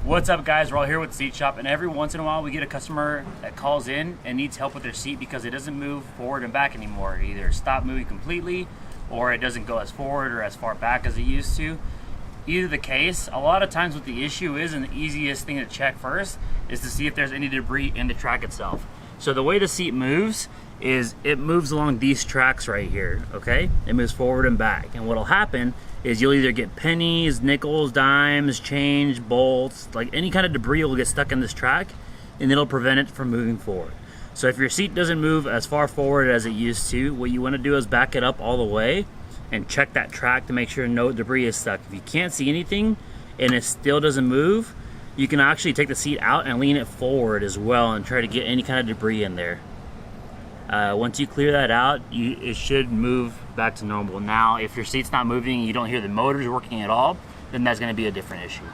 What's up, guys? We're all here with Seat Shop, and every once in a while we get a customer that calls in and needs help with their seat because it doesn't move forward and back anymore. It either stopped moving completely or it doesn't go as forward or as far back as it used to. Either the case, a lot of times what the issue is, and the easiest thing to check first, is to see if there's any debris in the track itself. So the way the seat moves is it moves along these tracks right here, okay? It moves forward and back. And what'll happen is you'll either get pennies, nickels, dimes, change, bolts, like any kind of debris will get stuck in this track, and it'll prevent it from moving forward. So if your seat doesn't move as far forward as it used to, what you want to do is back it up all the way and check that track to make sure no debris is stuck. If you can't see anything and it still doesn't move, you can actually take the seat out and lean it forward as well and try to get any kind of debris in there. Once you clear that out, it should move back to normal. Now, if your seat's not moving and you don't hear the motors working at all, then that's going to be a different issue.